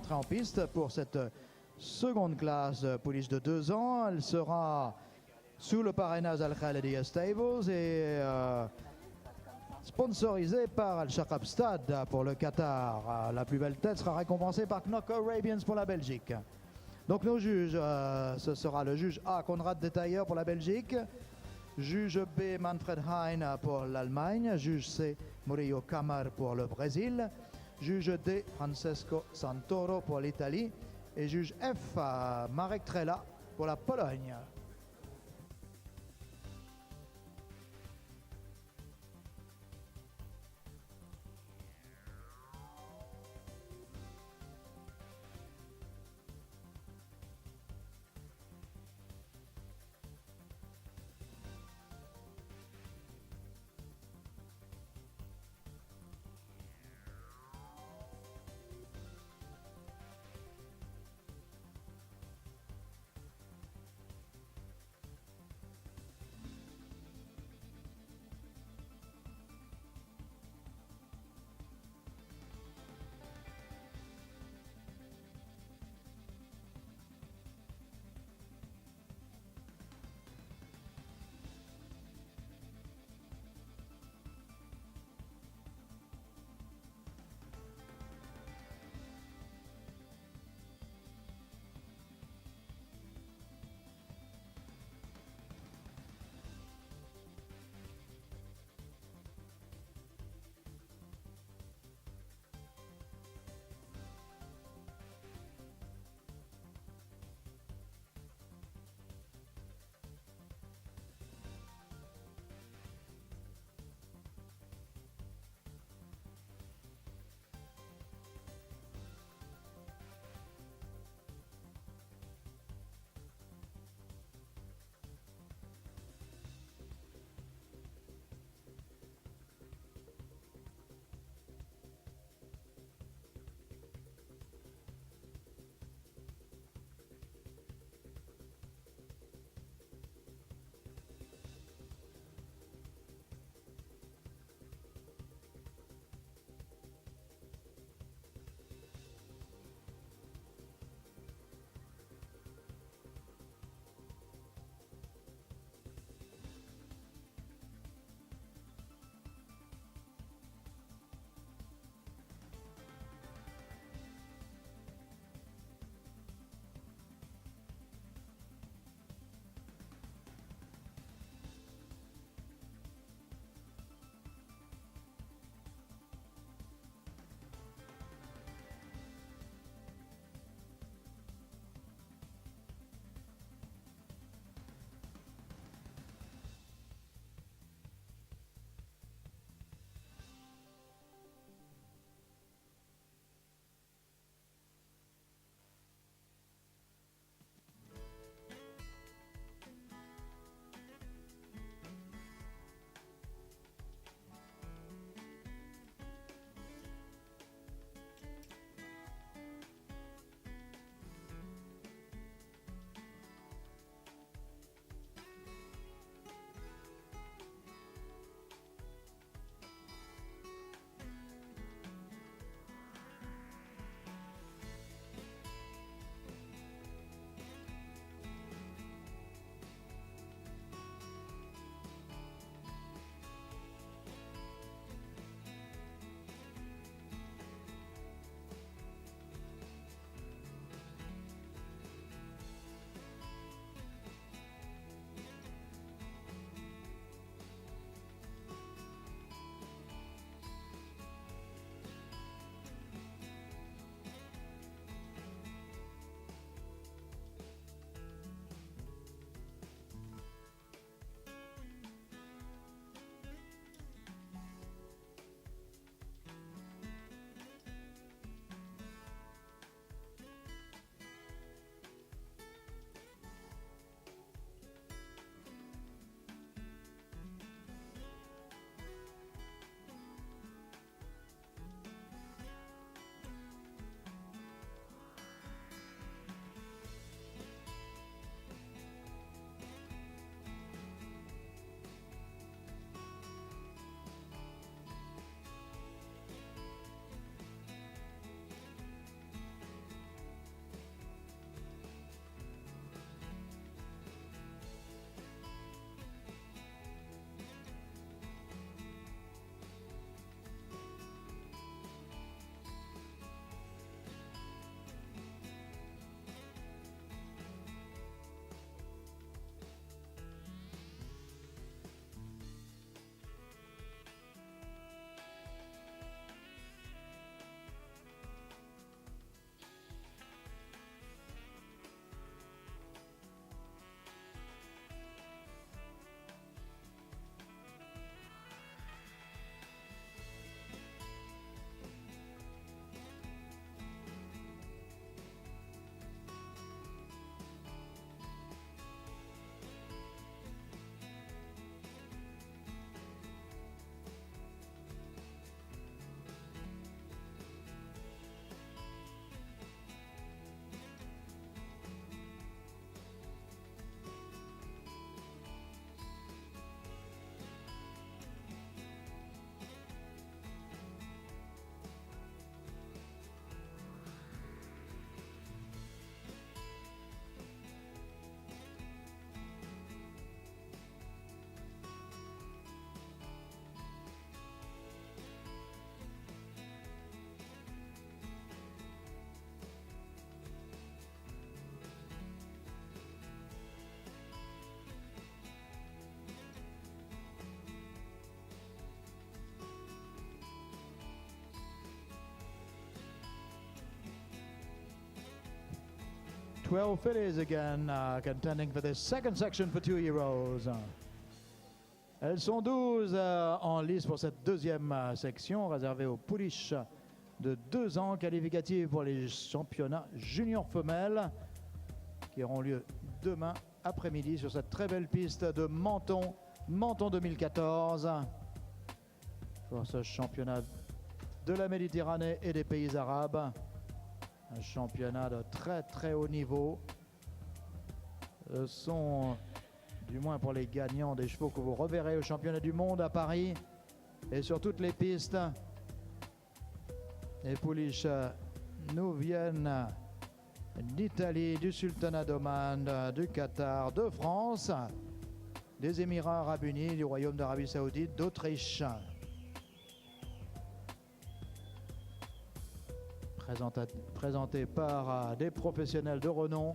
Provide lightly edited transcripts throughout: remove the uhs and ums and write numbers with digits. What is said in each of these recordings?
Entrée en piste pour cette seconde classe pouliche de 2 ans. Elle sera sous le parrainage Al-Khalidiyya Stables et sponsorisée par Al-Shaqab Stad pour le Qatar. La plus belle tête sera récompensée par Knock Arabians pour la Belgique. Donc nos juges, ce sera le juge A, Konrad Detailler pour la Belgique, juge B, Manfred Hein pour l'Allemagne, juge C, Murillo Camar pour le Brésil, juge D, Francesco Santoro pour l'Italie et juge F, Marek Trela pour la Pologne. 12 fillies again contending for this second section for 2-year-olds. Elles sont 12 en lice pour cette deuxième section réservée aux pouliches de 2 ans qualificatives pour les championnats juniors femelles qui auront lieu demain après-midi sur cette très belle piste de Menton 2014 pour ce championnat de la Méditerranée et des pays arabes. Un championnat de très haut niveau. Ce sont, du moins pour les gagnants, des chevaux que vous reverrez au championnat du monde à Paris et sur toutes les pistes. Les pouliches nous viennent d'Italie, du Sultanat d'Oman, du Qatar, de France, des Émirats arabes unis, du Royaume d'Arabie saoudite, d'Autriche. Présenté par des professionnels de renom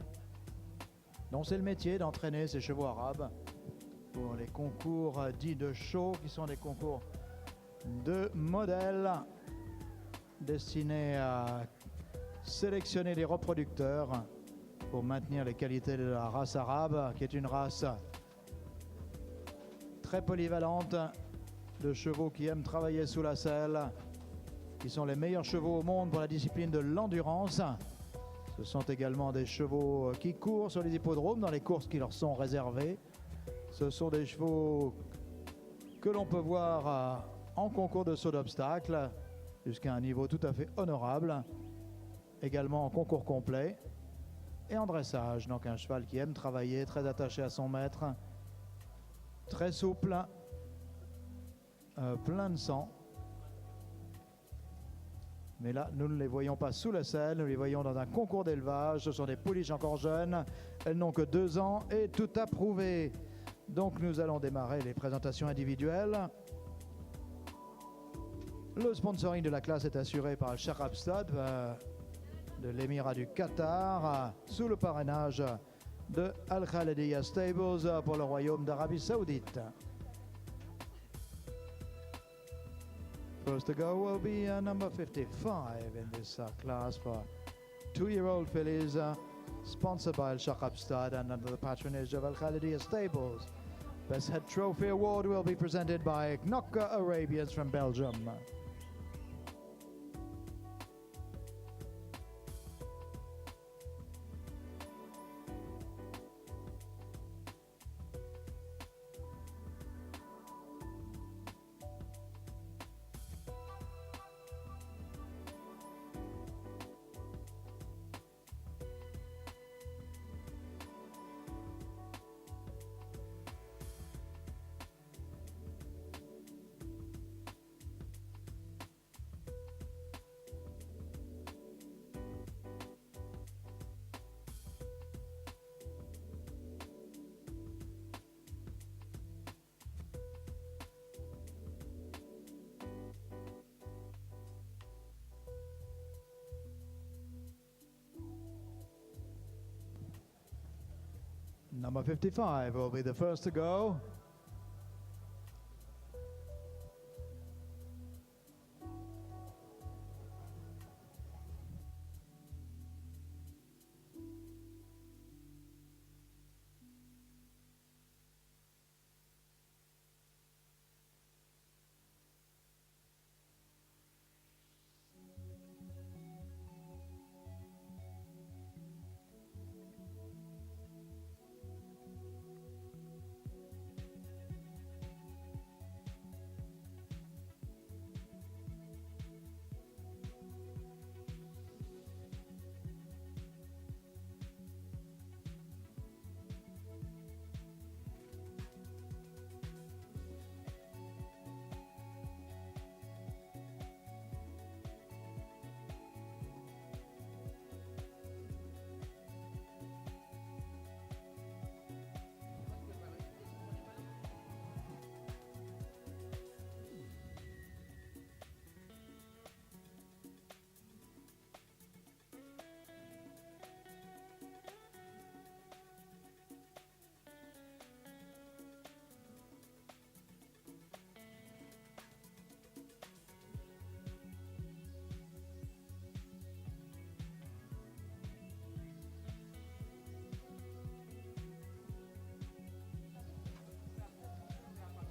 dont c'est le métier d'entraîner ces chevaux arabes pour les concours dits de show, qui sont des concours de modèles destinés à sélectionner des reproducteurs pour maintenir les qualités de la race arabe, qui est une race très polyvalente, de chevaux qui aiment travailler sous la selle, qui sont les meilleurs chevaux au monde pour la discipline de l'endurance. Ce sont également des chevaux qui courent sur les hippodromes dans les courses qui leur sont réservées. Ce sont des chevaux que l'on peut voir en concours de saut d'obstacle jusqu'à un niveau tout à fait honorable, également en concours complet et en dressage. Donc un cheval qui aime travailler, très attaché à son maître, très souple, plein de sang. Mais là, nous ne les voyons pas sous la selle, nous les voyons dans un concours d'élevage. Ce sont des pouliches encore jeunes, elles n'ont que 2 ans et tout approuvé. Donc nous allons démarrer les présentations individuelles. Le sponsoring de la classe est assuré par le Sharabstad de l'émirat du Qatar, sous le parrainage de Al Khalidiyya Stables pour le Royaume d'Arabie Saoudite. First to go will be number 55 in this class for 2-year-old fillies, sponsored by Al Sharabstad and under the patronage of Al Khalidiyya Stables. Best Head Trophy Award will be presented by Knocker Arabians from Belgium. Number 55 will be the first to go.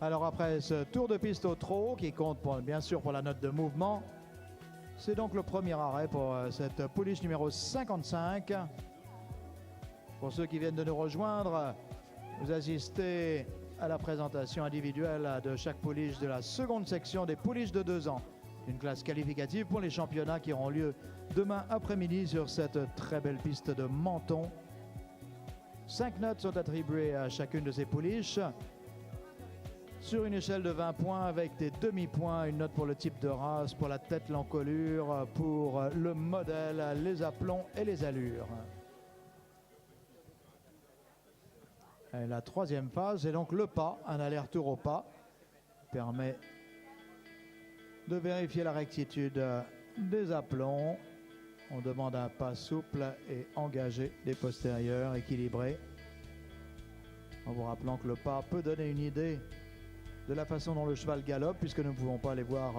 Alors après ce tour de piste au trot, qui compte bien sûr pour la note de mouvement, c'est donc le premier arrêt pour cette pouliche numéro 55. Pour ceux qui viennent de nous rejoindre, vous assistez à la présentation individuelle de chaque pouliche de la seconde section des pouliches de 2 ans. Une classe qualificative pour les championnats qui auront lieu demain après-midi sur cette très belle piste de Menton. 5 notes sont attribuées à chacune de ces pouliches. Sur une échelle de 20 points avec des demi-points, une note pour le type de race, pour la tête, l'encolure, pour le modèle, les aplombs et les allures. Et la troisième phase, c'est donc le pas, un aller-retour au pas, permet de vérifier la rectitude des aplombs. On demande un pas souple et engagé des postérieurs, équilibré. En vous rappelant que le pas peut donner une idée de la façon dont le cheval galope, puisque nous ne pouvons pas les voir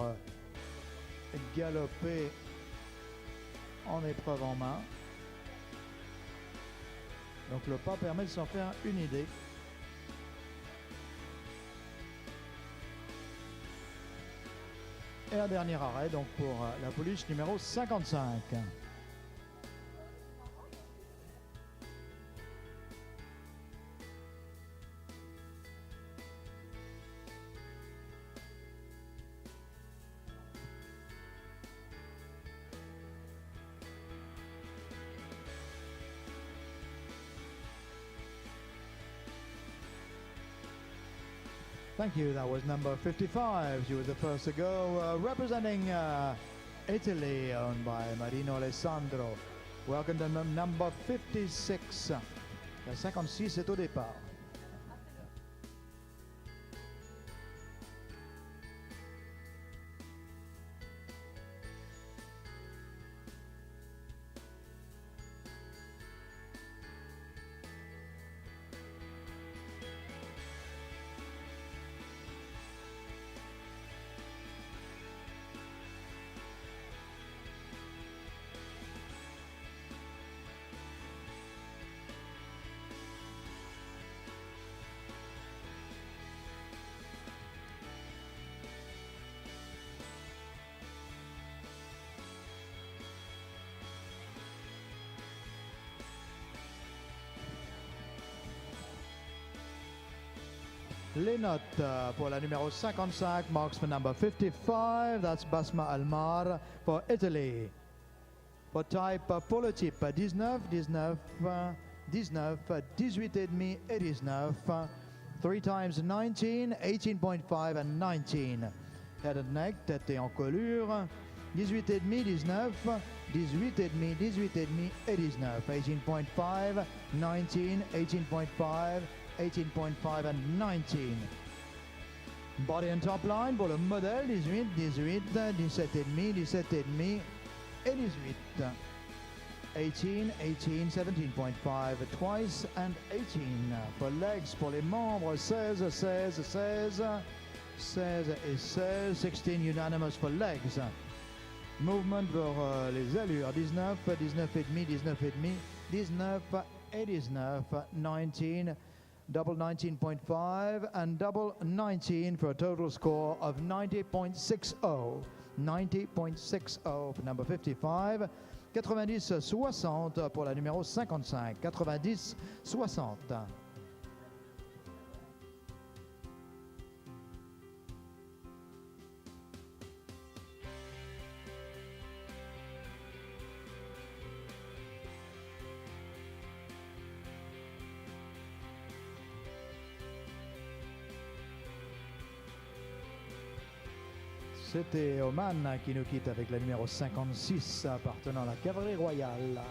galoper en épreuve en main. Donc le pas permet de s'en faire une idée. Et un dernier arrêt donc pour la pouliche numéro 55. Thank you. That was number 55. She was the first to go, representing Italy, owned by Marino Alessandro. Welcome to number 56. La 56 est au départ. Les notes pour la numéro 55, marksman number 55, that's Basma Almar for Italy. For type, pour le type, 19, 19, 19, 18 et demi et 19. 3 times 19, 18.5 and 19. Head and neck, tête et encolure. 18 et demi, 19, 18 et demi, 18 et demi et 19. 18.5, 19, 18.5. 18.5 and 19. Body and top line pour le modèle 18, 18, 17 et demi, 17 et demi et 18. 18, 18, 17.5 twice and 18. For legs pour les membres 16, 16, 16, 16 et 16. 16 unanimous for legs. Movement pour les allures 19, 19 et demi, 19 et demi, 19 et 19, 19. Double 19.5 and double 19 for a total score of 90.60. 90.60 for number 55. 90-60 pour la numéro 55. 90-60. C'était Oman qui nous quitte avec la numéro 56 appartenant à la cavalerie royale.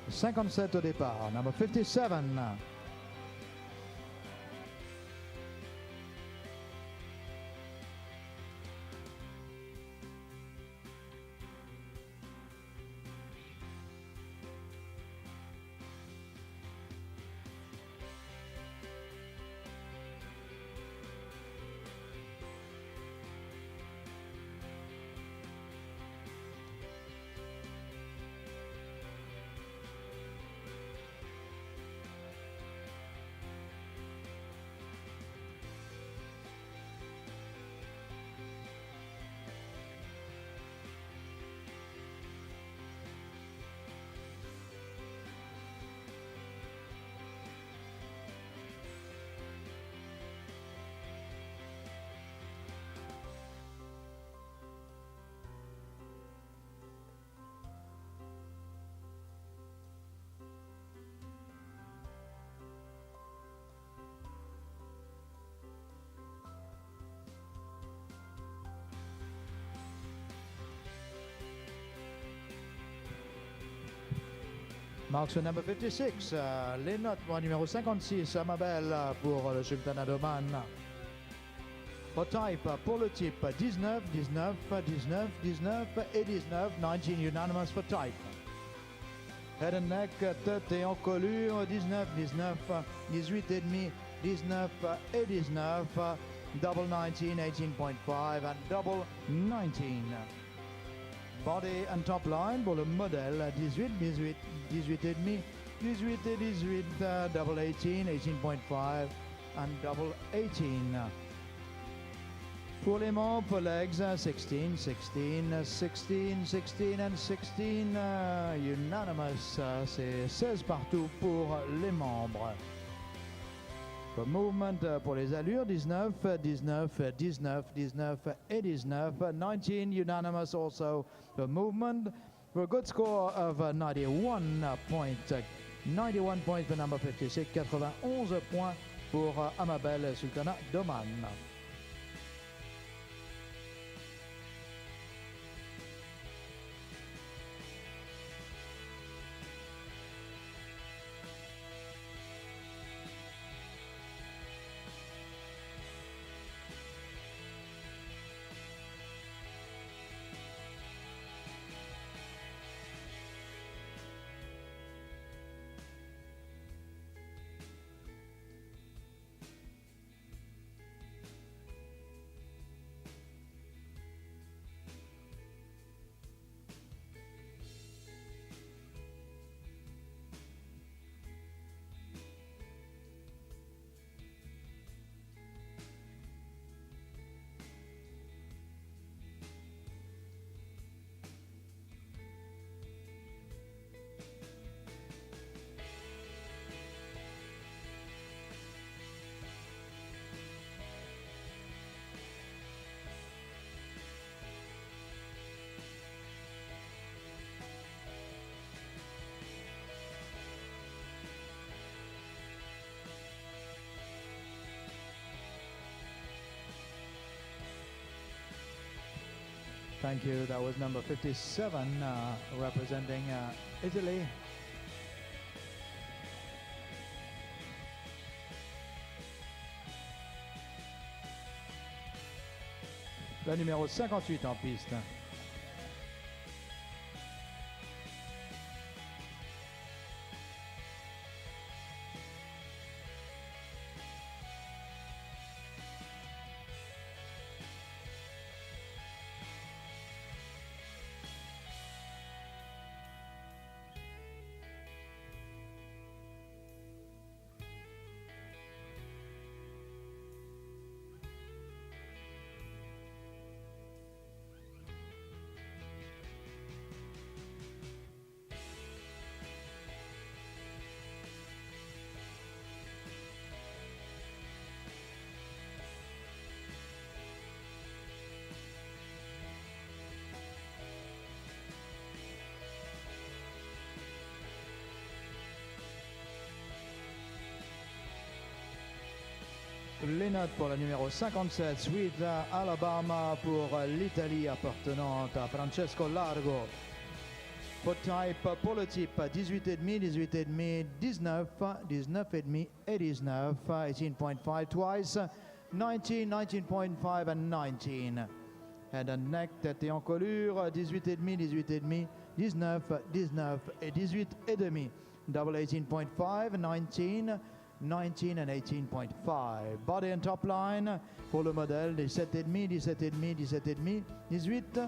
« 57 au départ, number 57. Marks for number 56. Les notes pour le numéro 56, Amabel pour le Sultanat d'Oman. For type, pour le type, 19, 19, 19, 19 et 19. 19 unanimous for type. Head and neck, tête et encolure, 19, 19, 18 et demi, 19 et 19. Double 19, 18.5 and double 19. Body and top line pour le modèle 18, 18, 18 et demi, 18 et 18, double 18, 18.5 and double 18. Pour les membres, legs 16, 16, 16, 16 and 16, unanimous, c'est 16 partout pour les membres. For movement pour les allures, 19, 19, 19, 19 et 19, 19 unanimous also. For movement, for a good score of 91 points. 91 points for number 56, 91 points pour Amabel Sultanat d'Oman. Thank you. That was number 57 representing Italy. Le numéro 58 en piste. Les notes pour le numéro 57, Sweet Alabama pour l'Italie appartenant à Francesco Largo. For type, pour le type, 18,5, 18,5, 19, 19,5 et 19, 18.5 twice, 19, 19.5 and 19. Head and neck, tête et encolure, 18,5, 18,5, 19, 19 et 18 et demi. Double 18.5, 19, 19 and 18.5. Body and top line pour le modèle 17,5, 17,5, 17,5, 18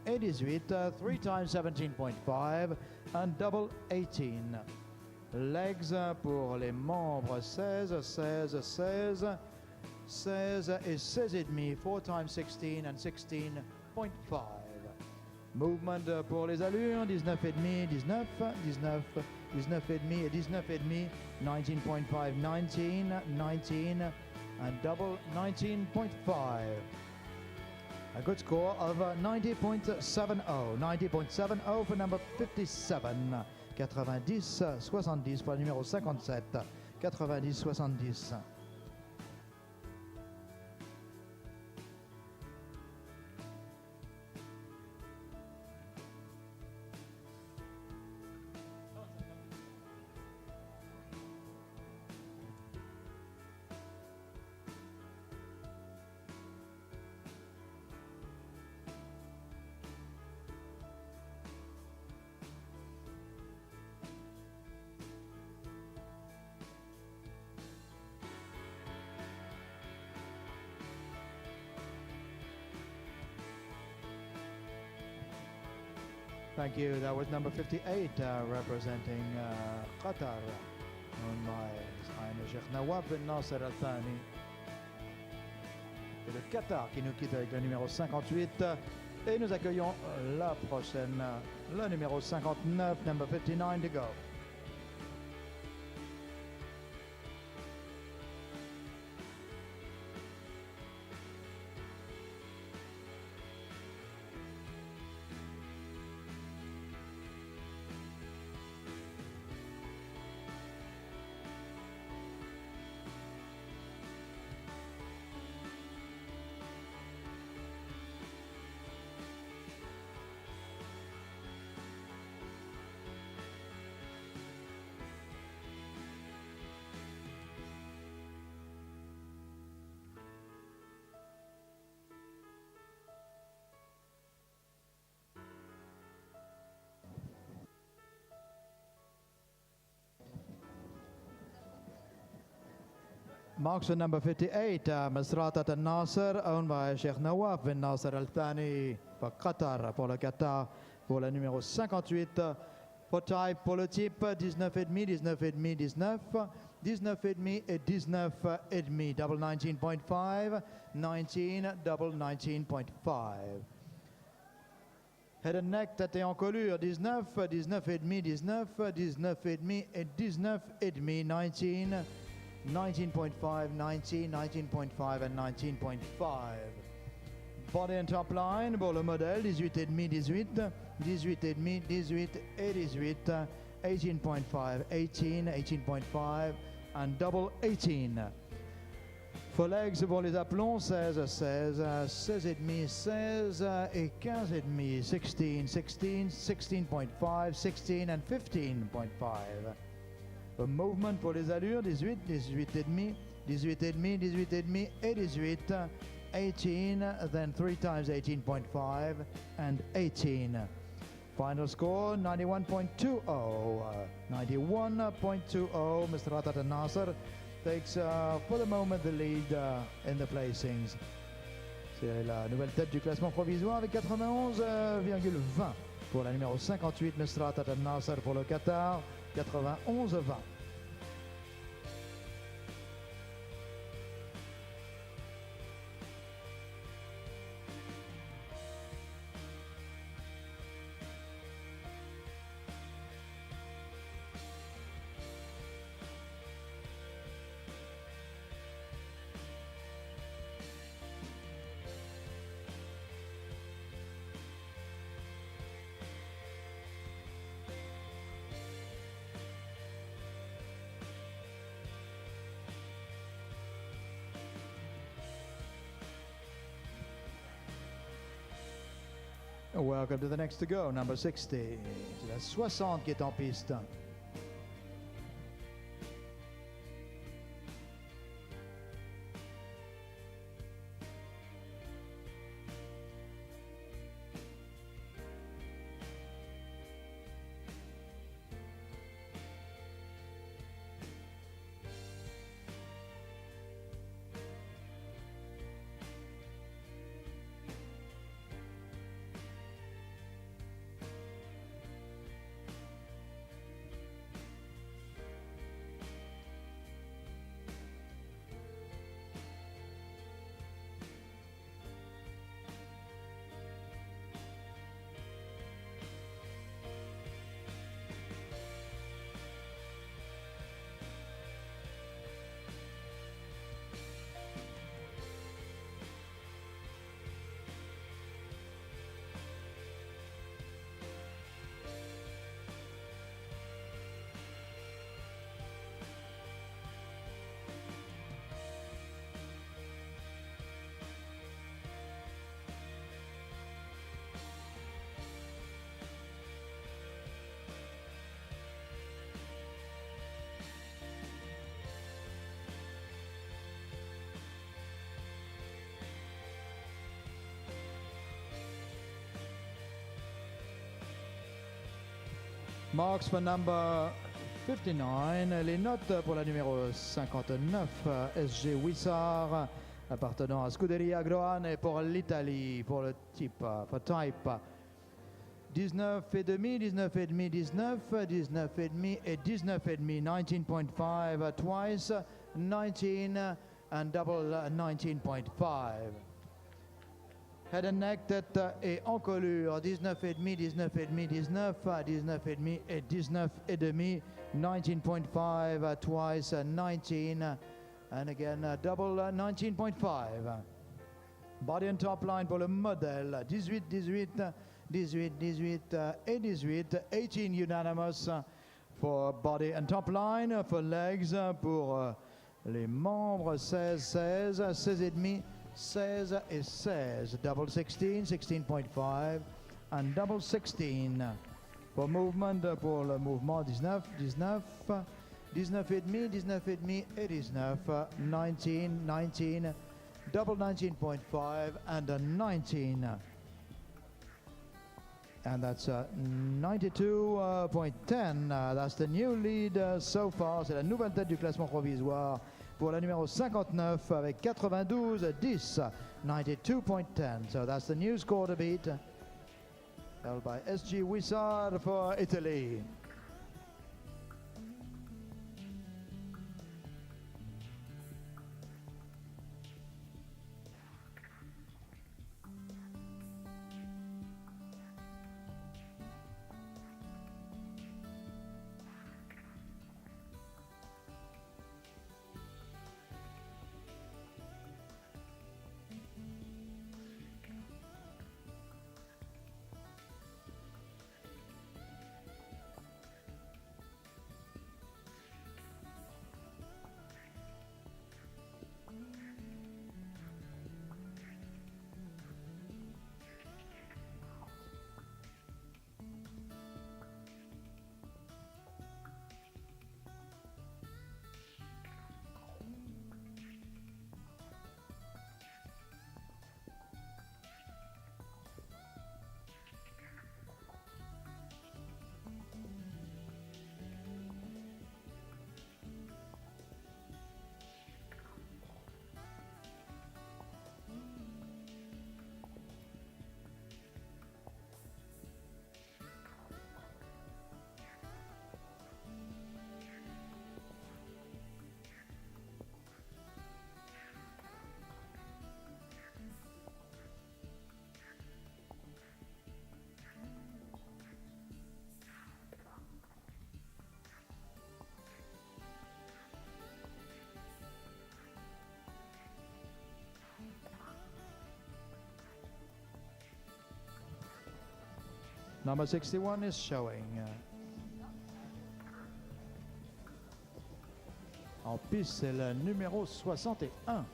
et 18. 3 times 17.5 and double 18. Legs pour les membres 16, 16, 16, 16 et 16,5. 4 times 16 and 16.5. Movement pour les allures 19,5, 19, 19, 19,5 et 19,5, 19.5, 19, 19 and double 19.5. A good score of 90.70. 90.70 for number 57. 90-70 pour le numéro 57. 90-70. Thank you. That was number 58 representing Qatar. Owned by Sheikh Nawaf bin Nasser Al Thani. C'est le Qatar qui nous quitte avec le numéro 58. Et nous accueillons la prochaine, le numéro 59, number 59 to go. Marks with number 58, Misratat Al Nasser, owned by Sheikh Nawaf bin Nasser Al Thani pour Qatar, pour le Qatar, pour le numéro 58. For type, pour le type 19,5, 19,5, 19, 19,5 et 19,5, double 19.5, 19, double 19.5. Head and neck, tête et encolure, 19, 19,5, 19, 19,5 et 19,5, 19, 19.5, 19, 19.5 and 19.5. Body and top line pour le modèle 18,5, 18, 18,5, 18 et 18, 18.5, 18, 18.5 and double 18. For legs pour les aplomb 16, 16, 16,5, 16 et 15,5, 16, 16, 16.5, 16 and 15.5. A movement pour les allures, 18, 18,5, 18,5, 18,5 et 18, 18, then 3 times 18.5 and 18. Final score 91.20. 91.20. Mr. Ratat Al Nasser takes for the moment the lead in the placings. C'est la nouvelle tête du classement provisoire avec 91,20 pour la numéro 58, Mr. Ratat Al Nasser pour le Qatar. 91-20. Welcome to the next to go, number 60. C'est la 60 qui est en piste. Marks for number 59. Les notes pour la numéro 59, SG Wissar, appartenant à Scuderia Groane, et pour l'Italie, pour le type, for type. 19 et demi, 19 et demi, 19, 19 et demi et 19 et demi. 19.5 twice, 19 and double 19.5. Head and neck, tête et encolure, 19 et demi, 19 et demi, 19, 19 et demi et 19 et demi. 19.5 twice, 19 and again double 19.5. Body and top line pour le modèle, 18, 18, 18, 18 et 18, 18 unanimous for body and top line. For legs, pour les membres, 16, 16, 16 et demi, 16 et 16, double 16, 16.5 and double 16. For movement, pour le mouvement, 19, 19, 19 et demi, 19 et demi et 19, 19, 19, double 19.5 and a 19. And that's 92.10. That's the new lead so far. C'est la nouvelle tête du classement provisoire pour la numéro 59 avec 92-10. 92.10. So that's the new score to beat. Held by SG Wissard for Italy. Number 61 is showing. En piste, c'est le numéro 61.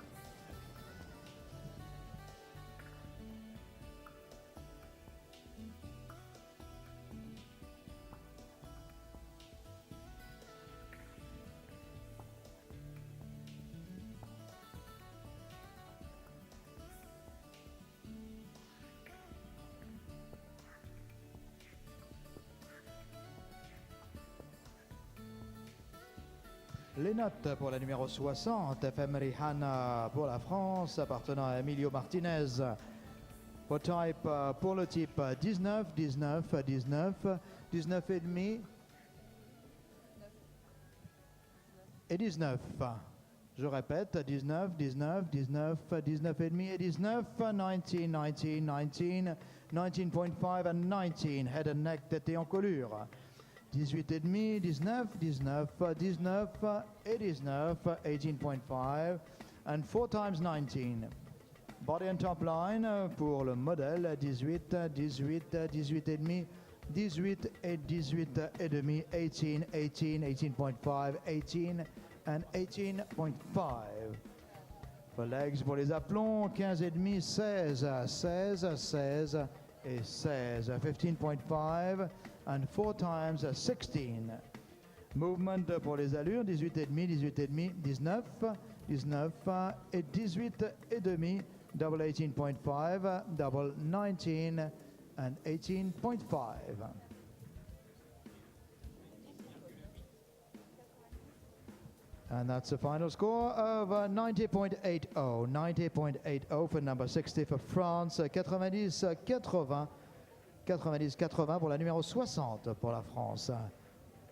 Les notes pour la numéro 60, FM Rihanna pour la France, appartenant à Emilio Martinez. Pour type, pour le type 19, 19, 19, 19 et demi et 19. Je répète, 19, 19, 19, 19 et demi et 19, 19, 19, 19, 19.5 and 19, head and neck, tête et encolure. 18 et demi, 19, 19, 19 et 19, 18.5 and 4 times 19. Body and top line pour le modèle 18, 18, 18 et demi, 18 et 18 et demi, 18, 18, 18.5, 18 and 18.5. For legs pour les aplombs, 15 et demi, 16, 16, 16 et 16, 15.5 and 4 times 16. Movement pour les allures, 18 et demi, 18 et demi, 19, 19 et 18 et demi, double 18.5, double 19 and 18.5. And that's the final score of 90.80. 90.80 for number 60 for France, 90-80 90-80 pour la numéro 60 pour la France.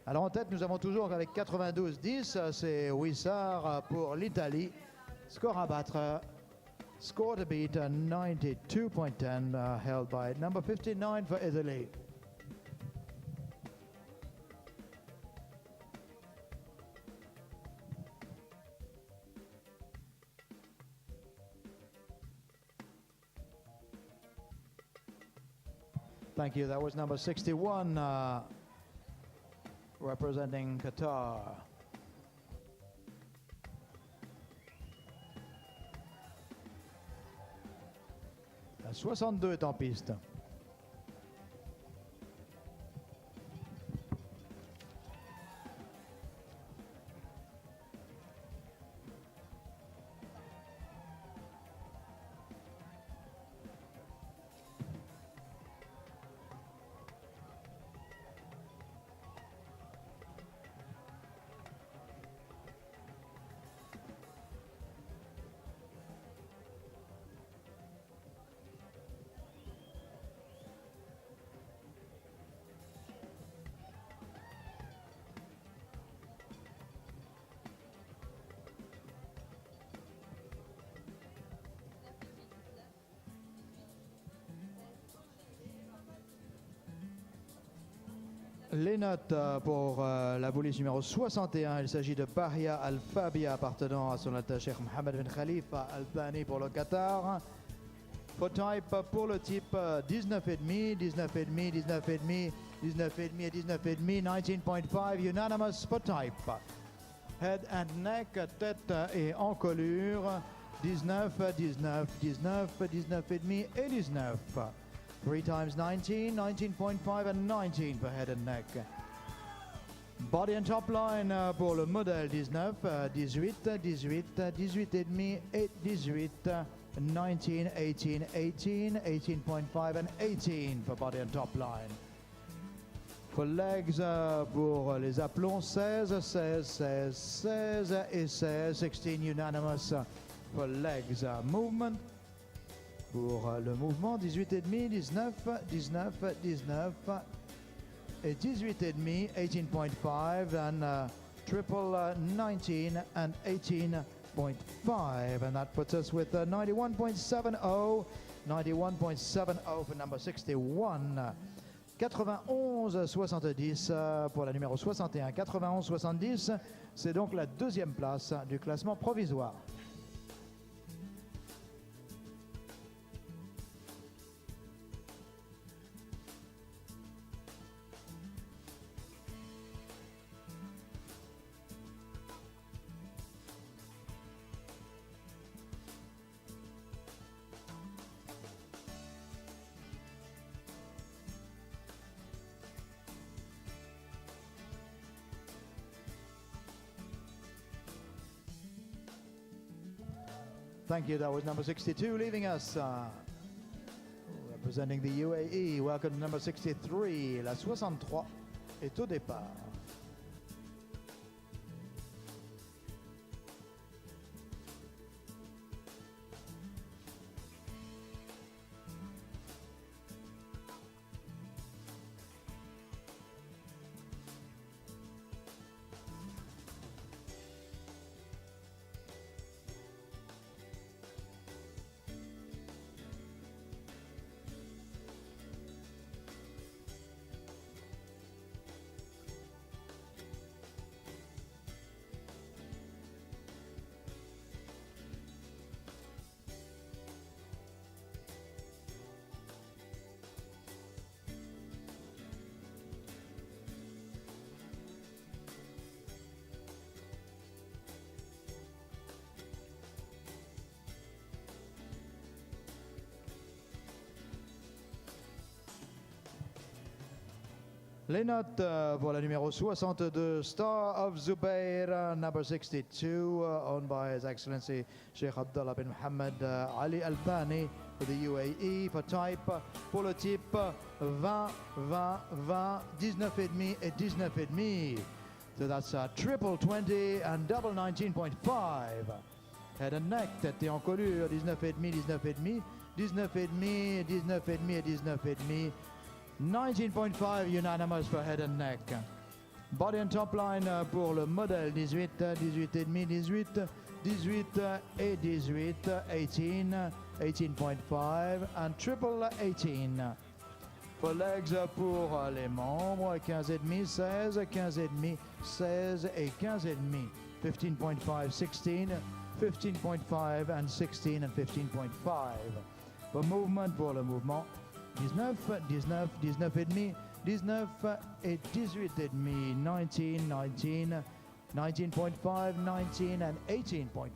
Alors en tête, nous avons toujours avec 92-10, c'est Wissard pour l'Italie. Score à battre, score to beat, 92.10, held by number 59 for Italy. Thank you. That was number 61 representing Qatar. 62 est en piste. Les notes pour la police numéro 61, il s'agit de Bahia Al-Fabia appartenant à son Altesse Cheikh Mohammed bin Khalifa Al-Thani pour le Qatar. For type pour le type 19,5, 19,5, 19,5, 19,5 et 19,5, 19.5, unanimous for type. Head and neck, tête et encolure, 19, 19, 19, 19,5 et 19. 3 times 19, 19.5 and 19 for head and neck. Body and top line pour le modèle 19, 18, 18, 18 et demi et 18, 19, 18, 18, 18.5 and 18 for body and top line. For legs pour les aplombs 16, 16, 16, 16 et 16, 16 unanimous for legs. Movement. Pour le mouvement, 18,5, 19, 19, 19 et 18,5, 18.5 and triple 19 and 18.5 and that puts us with 91.70, 91.70 for number 61. 91-70 pour la numéro 61. 91-70, c'est donc la deuxième place du classement provisoire. Thank you. That was number 62 leaving us. Representing the UAE. Welcome to number 63. La 63 est au départ. Les notes pour la numéro 62, Star of Zubair, number 62, owned by His Excellency Sheikh Abdullah bin Mohammed Ali Al-Thani for the UAE, for type, pour le type 20, 20, 20, 19,5 et 19,5. So that's triple 20 and double 19.5. Head and neck, tête et encolure, 19,5, 19,5, 19,5, 19,5 et 19,5. 19.5 unanimous for head and neck. Body and top line pour le modèle 18, 18 et demi, 18, 18 et 18, 18, 18.5 and triple 18. For legs pour les membres 15 et demi, 16, 15 et demi, 16 et 15 et demi. 15.5, 16, 15.5 and 16 and 15.5. For movement pour le mouvement 19, 19, 19 et demi, 19 et 18 et demi, 19, 19, 19.5, 19 and 18.5.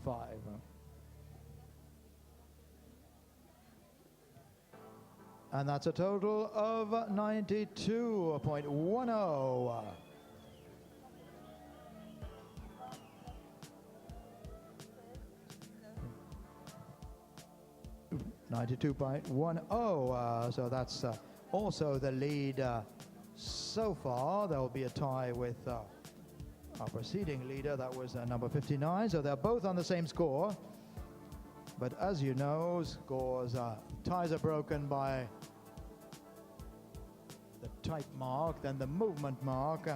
And that's a total of 92.10. 92.10, so that's also the lead so far. There will be a tie with our preceding leader, that was number 59, so they're both on the same score. But as you know, scores, ties are broken by the type mark, then the movement mark.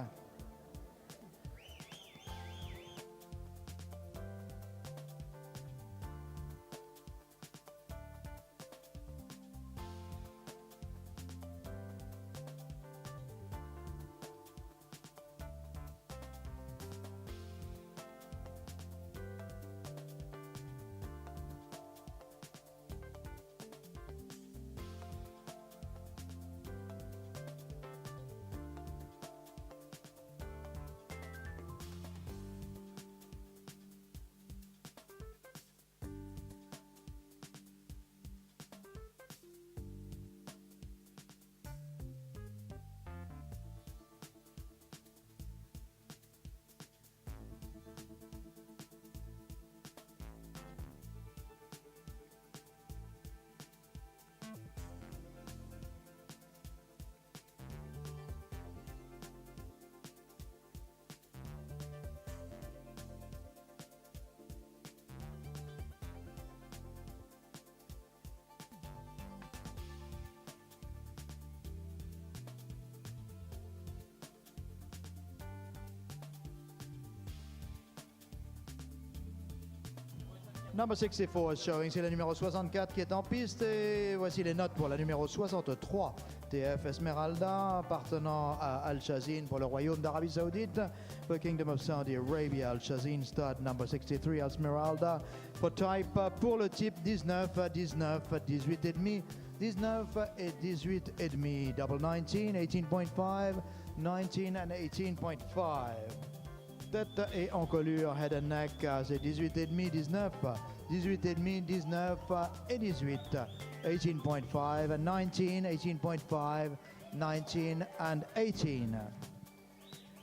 Number 64 is showing, c'est le numéro 64 qui est en piste, et voici les notes pour la numéro 63, TF Esmeralda, appartenant à Al Shazin pour le Royaume d'Arabie Saoudite, for Kingdom of Saudi Arabia, Al Shazin stud number 63 Esmeralda, for type pour le type 19, 19, 18 et demi, 19 et 18 et demi, double 19, 18.5, 19 and 18.5. Tête et encolure, head and neck, c'est 18 et demi, 19, 18 et demi, 19 et 18, 18.5 and 19, 18.5, 19 and 18.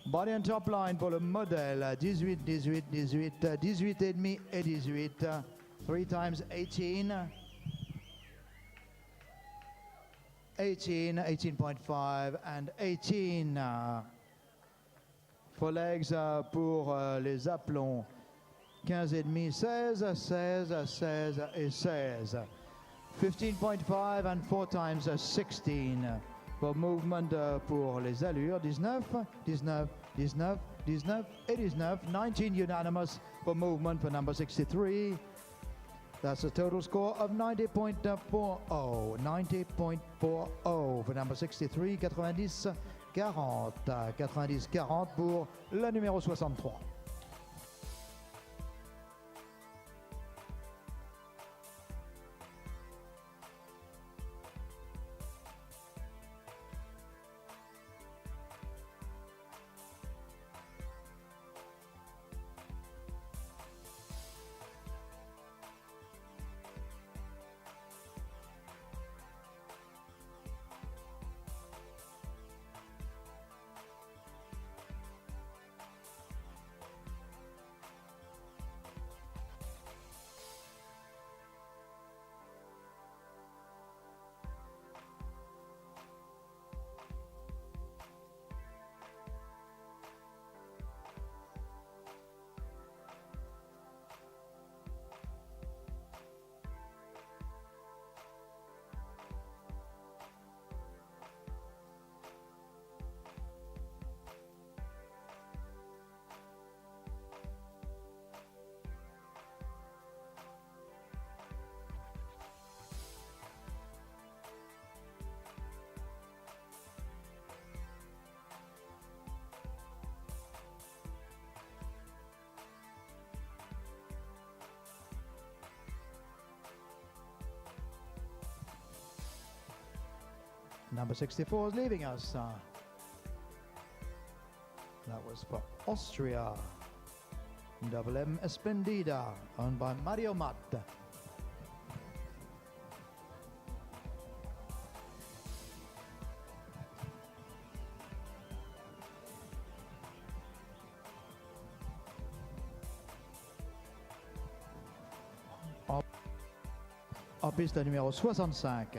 Body and top line pour le modèle 18, 18, 18, 18 et demi et 18, 3 times 18, 18, 18.5 and 18. For legs pour les aplombs 15 et demi, 16, 16, 16 et 16. 15.5 and 4 times 16. For movement pour les allures 19, 19, 19, 19 et 19. 19 unanimous for movement for number 63. That's a total score of 90.40. 90.40 for number 63, 90. 40, 90-40 pour la numéro 63. Number 64 is leaving us. That was for Austria. Double M Esplendida, owned by Mario Matt. En piste numéro 65.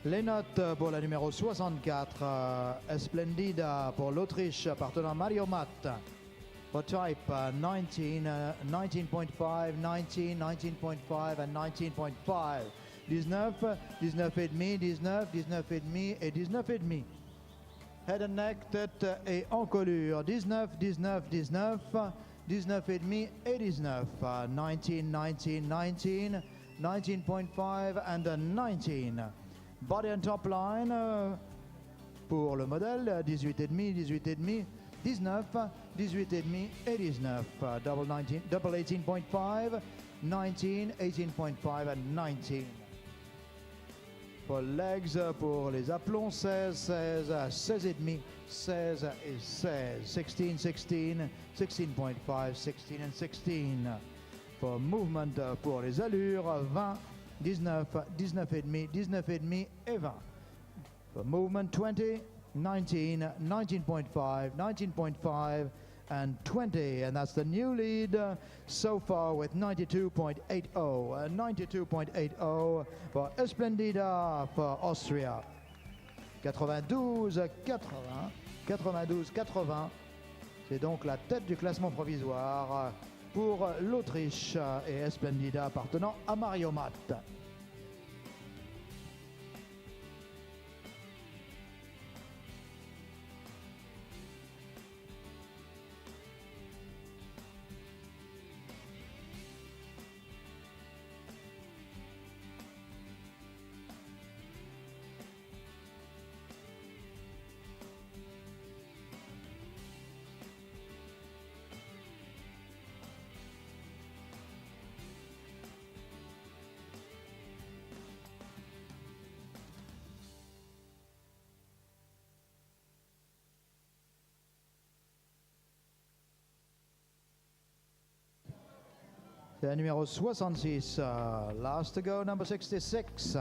Les notes pour la numéro 64, Esplendida pour l'Autriche appartenant à Mario Matt. For type 19, 19.5, 19, 19.5 and 19.5. 19, 19,5, 19, 19,5 et 19,5. Head and neck, tête et encolure. 19, 19, 19, 19,5 et 19. 19, 19, 19, 19.5 and 19. Body and top line pour le modèle 18,5, 18,5, 19, 18,5 et 19. Double 18.5, 19, 18.5 and 19. For legs pour les aplombs 16, 16, 16,5, 16 et 16. 16, 16, 16.5, 16 and 16. For movement pour les allures 20, 19, 19,5, 19,5 et 20. For movement 20, 19, 19.5, 19.5 and 20. And that's the new lead so far with 92.80. 92.80 for Esplendida for Austria. 92-80. 92-80. C'est donc la tête du classement provisoire pour l'Autriche et Esplendida appartenant à Mario Matt. C'est la numéro 66. Last to go, number 66.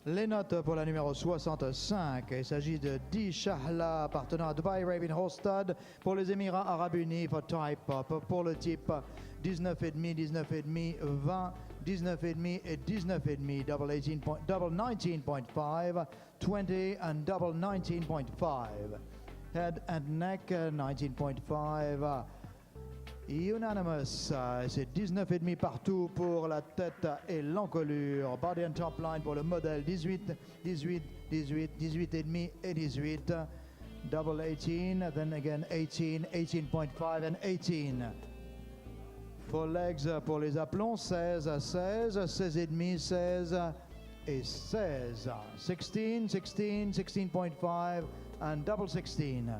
Les notes pour la numéro 65, il s'agit de Di Shahla appartenant à Dubai Arabian Horse Stud pour les Émirats Arabes Unis for Type pour le type 19,5, 19,5, 20, 19,5 et 19,5, double 19.5, 20 and double 19.5. Head and neck 19.5. Unanimous, c'est 19,5 partout pour la tête et l'encolure. Body and top line pour le modèle 18, 18, 18, 18,5 et 18. Double 18, then again 18, 18.5 and 18. For legs pour les aplombs 16, 16, 16,5, 16 et 16. 16, 16, 16.5 and double 16.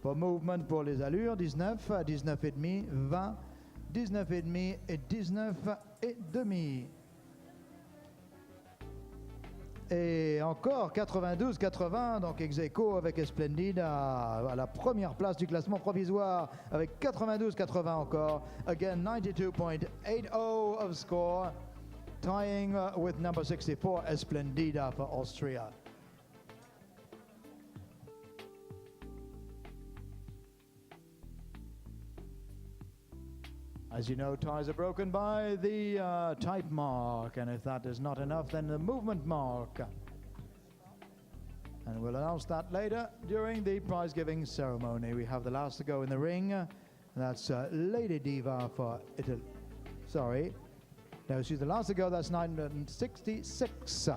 For movement pour les allures, 19, 19,5, 20, 19,5 et 19 et demi. Et encore 92-80, donc ex aequo avec Esplendida à la première place du classement provisoire avec 92-80 encore. Again 92.80 of score, tying with number 64 Esplendida for Austria. As you know, ties are broken by the type mark, and if that is not enough, then the movement mark. And we'll announce that later during the prize-giving ceremony. We have the last to go in the ring. That's Lady Diva for Italy. Sorry. No, she's the last to go. That's 966.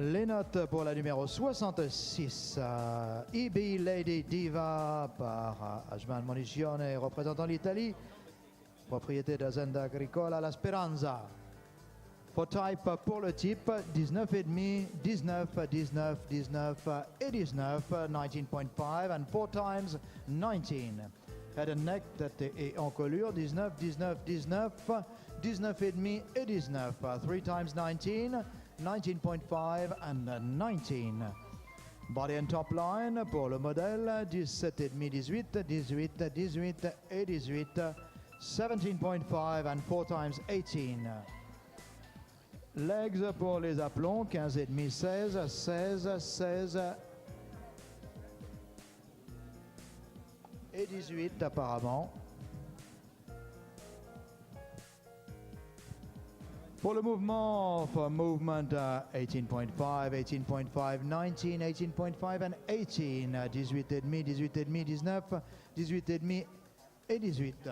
Les notes pour la numéro 66, EB Lady Diva par Ajman Monicione, représentant l'Italie, propriété d'Azienda Agricola La Speranza. For type pour le type 19,5, 19, 19, 19 et 19, 19.5 and 4 times 19. Head and neck, tête et encolure 19, 19, 19, 19,5 et 19, 3 times 19. 19.5 and 19. Body and top line pour le modèle 17,5, 18, 18, 18 et 18, 17.5 and 4 times 18. Legs pour les aplombs 15,5, 16, 16, 16 et 18 apparemment. For the movement, for movement 18.5, 18.5, 19, 18.5 and 18, 18,5, 18,5, 19, 18,5 et 18.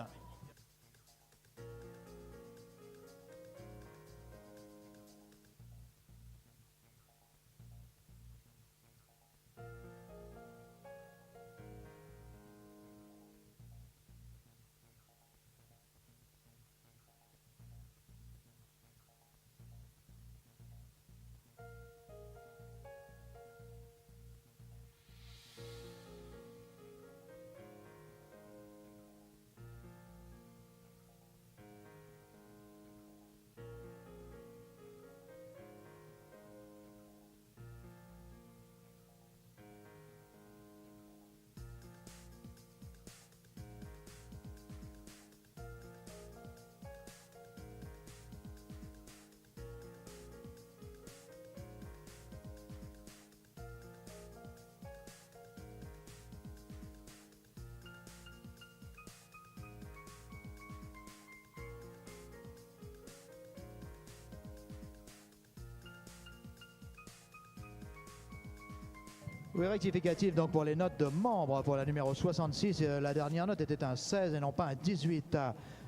Oui, rectificatif donc pour les notes de membres pour la numéro 66. La dernière note était un 16 et non pas un 18.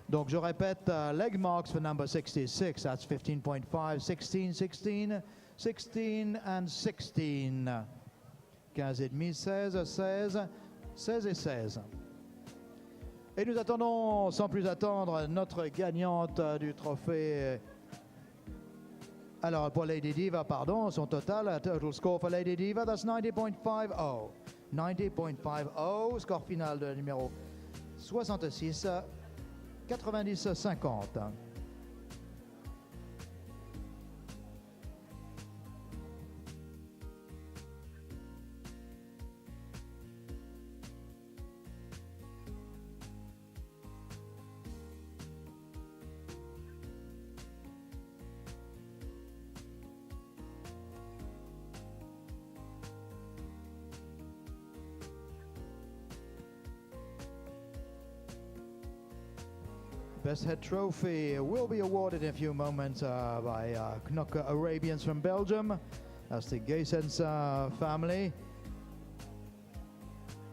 Donc je répète, leg marks for number 66. That's 15.5, 16, 16, 16 and 16. 15 et demi, 16, 16, 16 et 16. Et nous attendons sans plus attendre notre gagnante du trophée. Alors pour Lady Diva, pardon, son total score for Lady Diva, that's 90.50. 90.50, score final de numéro 66, 90-50. Best Head Trophy will be awarded in a few moments by Knokke Arabians from Belgium. That's the Geysens family.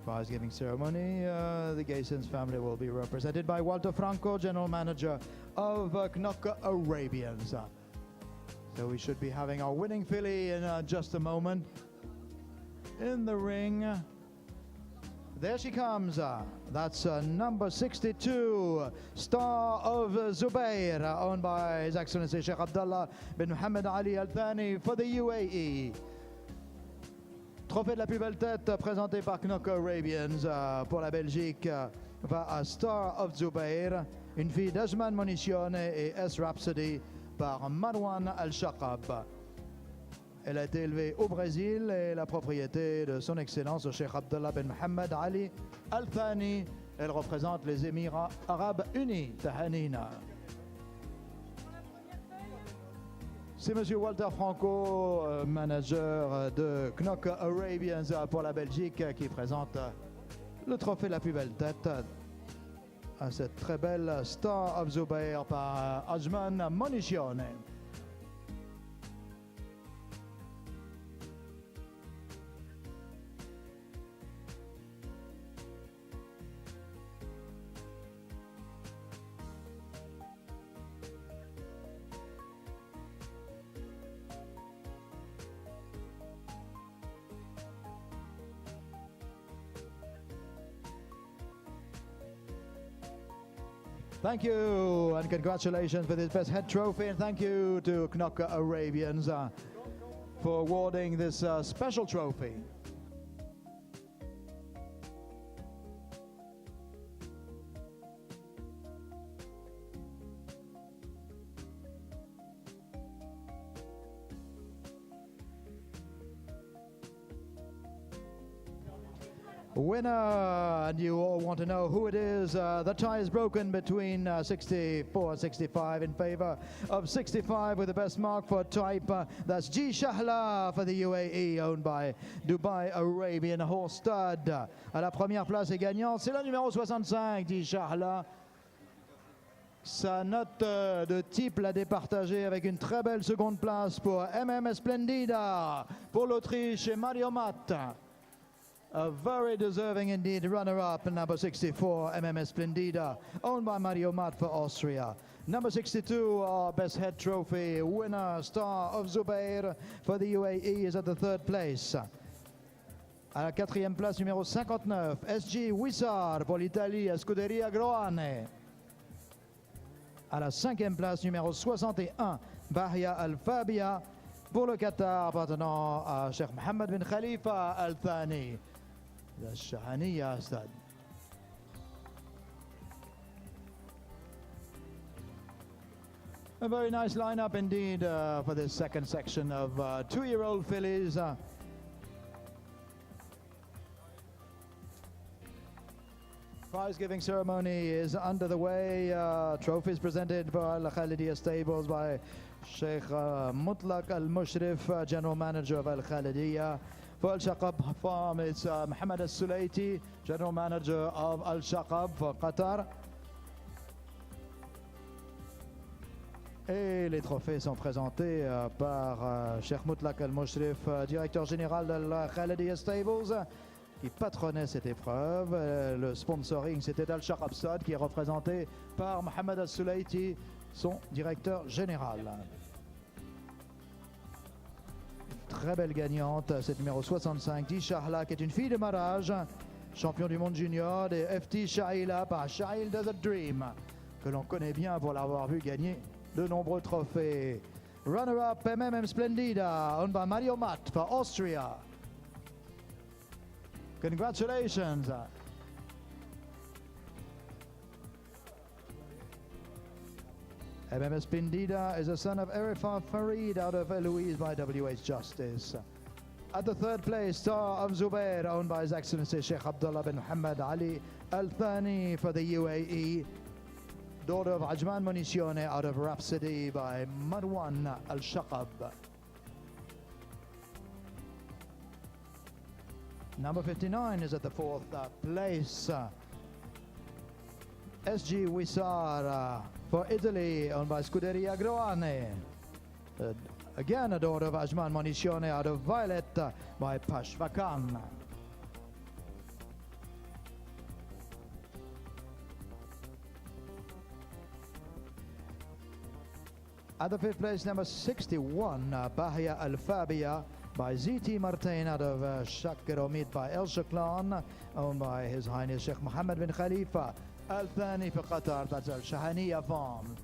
Prize giving ceremony, the Geysens family will be represented by Walter Franco, General Manager of Knokke Arabians. So we should be having our winning filly in just a moment. In the ring. There she comes. That's number 62, Star of Zubair, owned by His Excellency Sheikh Abdullah bin Mohammed Ali Al Thani for the UAE. Trophée de la plus belle tête présenté par Knokke Arabians pour la Belgique va à Star of Zubair, une fille d'Ajman Monicione et S Rhapsody par Marwan Al-Shaqab. Elle a été élevée au Brésil et la propriété de son Excellence, le Cheikh Abdullah bin Mohammed Ali Al Thani. Elle représente les Émirats Arabes Unis. Tahanina. C'est Monsieur Walter Franco, manager de Knokke Arabians pour la Belgique, qui présente le trophée de la plus belle tête à cette très belle Star of Zubair par Ajman Monicione. Thank you and congratulations for this Best Head Trophy, and thank you to Knokke Arabians for awarding this special trophy. Winner, and you all want to know who it is. The tie is broken between 64 and 65 in favor of 65 with the best mark for type. That's G Shahla for the UAE, owned by Dubai Arabian Horse Stud. À la première place et gagnante, c'est la numéro 65, G Shahla. Sa note de type l'a départagée avec une très belle seconde place pour MM Splendida, pour l'Autriche et Mario Matt. A very deserving indeed runner-up, number 64, MMS Splendida, owned by Mario Matt for Austria. Number 62, our Best Head Trophy winner, Star of Zubair for the UAE, is at the third place. À la quatrième place, numéro 59, SG Wissar pour l'Italie, Scuderia Groane. À la cinquième place, numéro 61, Bahia Al-Fabia pour le Qatar, appartenant à Cheikh Mohammed bin Khalifa Al-Thani. الشحانية أستاذ. A very nice lineup indeed for this second section of two-year-old fillies. Prize giving ceremony is under the way. Trophies presented by Al Khalidiya Stables by Sheikh Mutlaq Al Mushrif, General Manager of Al Khalidiya. For Al Shaqab Farm, it's Mohammed Al Sulaiti, General Manager of Al Shaqab for Qatar. Et les trophées sont présentés par Cheikh Moutlaq Al-Moshrif, directeur général de la Khalidiya Stables, qui patronnait cette épreuve. Le sponsoring, c'était Al-Shaqab Stad, qui est représenté par Mohamed Al-Sulayti, son directeur général. Très belle gagnante, cette numéro 65, Di Shahla, qui est une fille de mariage, champion du monde junior des FT Shaila par Shail Desert Dream, que l'on connaît bien pour l'avoir vu gagner de nombreux trophées. Runner-up MMM Splendida, owned by Mario Matt for Austria. Congratulations. MMM Splendida is a son of Arifat Farid out of Eloise by WH Justice. At the third place, Star of Zubair, owned by His Excellency Sheikh Abdullah bin Muhammad Ali Al Thani for the UAE. Daughter of Ajman Municione out of Rhapsody by Marwan Al-Shaqab. Number 59 is at the fourth place. SG Wisar for Italy, owned by Scuderia Groane. Again, a daughter of Ajman Municione out of Violet by Pashvakan. At the fifth place, number 61, Bahia Al-Fabia by ZT Martin out of Shakiromid by El Shaklan, owned by His Highness Sheikh Mohammed bin Khalifa Al Thani for Qatar. That's Al Shahaniya farm.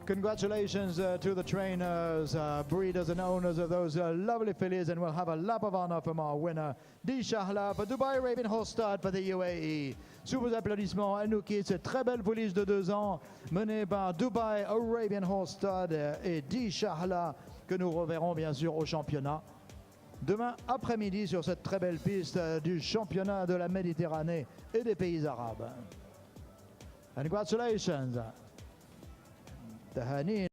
Congratulations to the trainers, breeders and owners of those lovely fillies, and we'll have a lap of honor from our winner, Di Shahla for Dubai Arabian Horse Stud for the UAE. Sous vos applaudissements, elle nous quitte cette très belle pouliche de 2 ans menée par Dubai Arabian Horse Stud et Di Shahla, que nous reverrons bien sûr au championnat demain après-midi sur cette très belle piste du championnat de la Méditerranée et des pays arabes. Congratulations. تهانينا